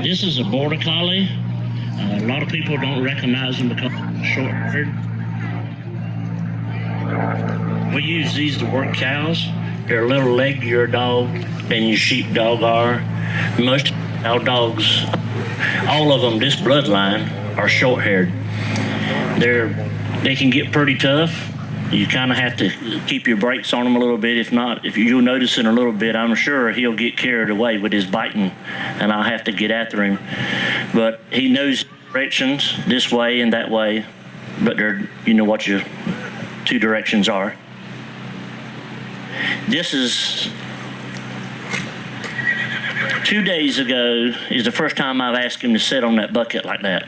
This is a Border Collie. A lot of people don't recognize them because they're short-haired. We use these to work cows. They're a little leggier dog than your sheepdog are. Most our dogs, all of them, this bloodline, are short-haired. They can get pretty tough. You kind of have to keep your brakes on him a little bit. If not, if you'll notice in a little bit, I'm sure he'll get carried away with his biting, and I'll have to get after him. But he knows directions this way and that way, but you know what your two directions are. This is 2 days ago is the first time I've asked him to sit on that bucket like that.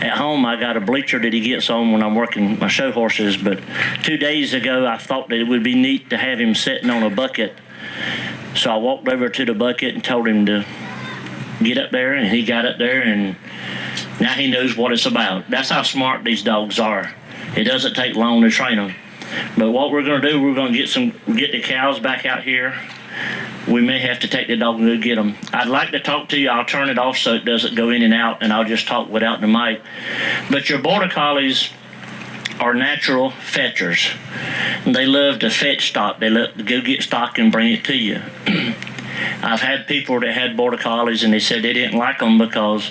At home, I got a bleacher that he gets on when I'm working my show horses, but 2 days ago, I thought that it would be neat to have him sitting on a bucket. So I walked over to the bucket and told him to get up there, and he got up there, and now he knows what it's about. That's how smart these dogs are. It doesn't take long to train them. But what we're going to do, we're going to get the cows back out here. We may have to take the dog and go get them. I'd like to talk to you. I'll turn it off so it doesn't go in and out, and I'll just talk without the mic. But your Border Collies are natural fetchers. They love to fetch stock. They love to go get stock and bring it to you. I've had people that had Border Collies, and they said they didn't like them because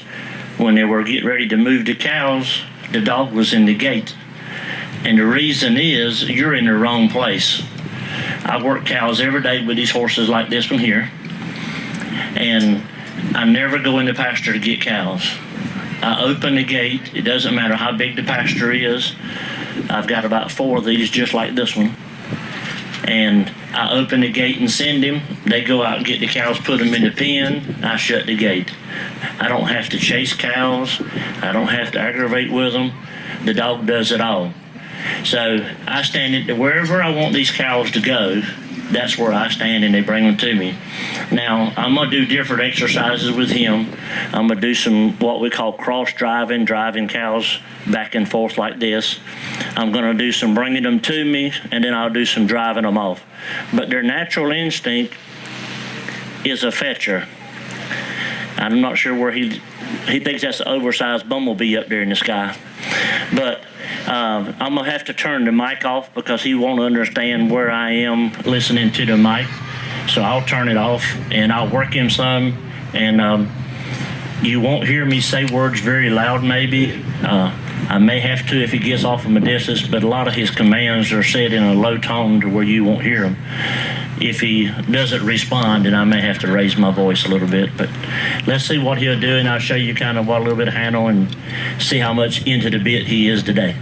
when they were getting ready to move the cows, the dog was in the gate. And the reason is you're in the wrong place. I work cows every day with these horses like this one here, and I never go in the pasture to get cows. I open the gate. It doesn't matter how big the pasture is. I've got about 4 of these just like this one, and I open the gate and send them. They go out and get the cows, put them in the pen. I shut the gate. I don't have to chase cows. I don't have to aggravate with them. The dog does it all. So I stand wherever I want these cows to go, that's where I stand, and they bring them to me. Now, I'm going to do different exercises with him. I'm going to do some what we call cross-driving, driving cows back and forth like this. I'm going to do some bringing them to me, and then I'll do some driving them off. But their natural instinct is a fetcher. I'm not sure where he thinks that's an oversized bumblebee up there in the sky. But I'm going to have to turn the mic off because he won't understand where I am listening to the mic. So I'll turn it off, and I'll work him some. And you won't hear me say words very loud maybe. I may have to if he gets off of my distance, but a lot of his commands are said in a low tone to where you won't hear them. If he doesn't respond, then I may have to raise my voice a little bit. But let's see what he'll do, and I'll show you kind of what a little bit of handle and see how much into the bit he is today.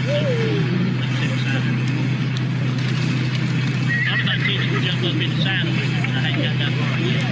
Everybody sees you jump up in the saddle. I ain't got that far yet.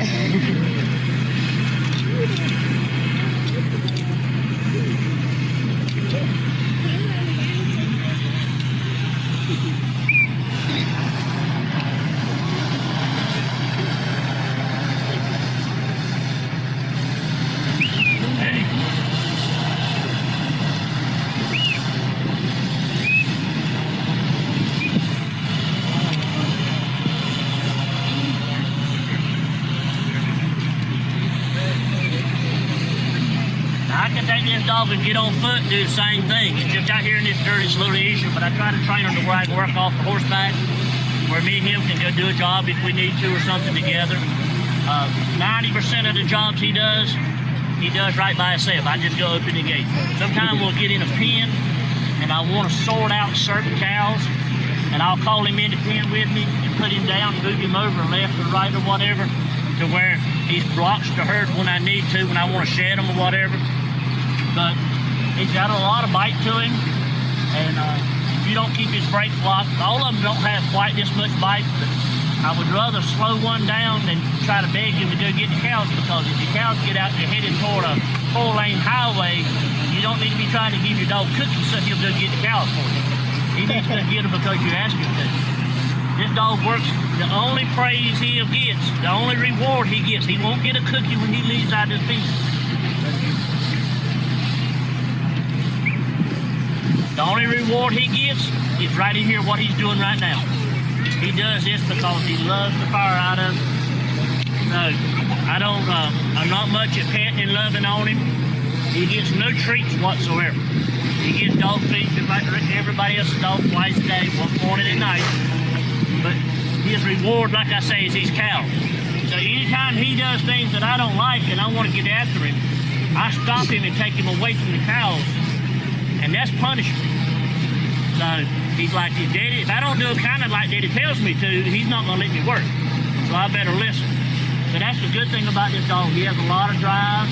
I can take this dog and get on foot and do the same thing. It's just out here in this dirt, it's a little easier, but I try to train him to where I can work off the horseback, where me and him can go do a job if we need to or something together. 90% of the jobs he does right by himself. I just go open the gate. Sometimes we'll get in a pen and I want to sort out certain cows, and I'll call him in the pen with me and put him down and move him over left or right or whatever to where he blocks the herd when I need to, when I want to shed him or whatever. But he's got a lot of bite to him, and if you don't keep his brakes locked, all of them don't have quite this much bite, but I would rather slow one down than try to beg him to go get the cows, because if the cows get out there heading toward a 4-lane highway, you don't need to be trying to give your dog cookies so he'll go get the cows for you. He needs to get them because you ask him to. This dog works, the only praise he gets, the only reward he gets, he won't get a cookie when he leaves out his pen. The only reward he gets is right in here, what he's doing right now. He does this because he loves the fire out of it. No, I'm not much at petting and loving on him. He gets no treats whatsoever. He gets dog feed just like everybody else's dog twice a day, one morning and night. But his reward, like I say, is these cows. So anytime he does things that I don't like and I want to get after him, I stop him and take him away from the cows. And that's punishment. So he's like, if I don't do it kind of like Daddy tells me to, he's not going to let me work. So I better listen. So that's the good thing about this dog. He has a lot of drive.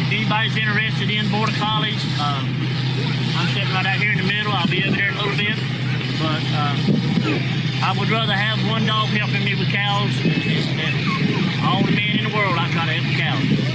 If anybody's interested in Border Collies, I'm sitting right out here in the middle. I'll be over there in a little bit. But I would rather have one dog helping me with cows than all the men in the world I try to help with cows.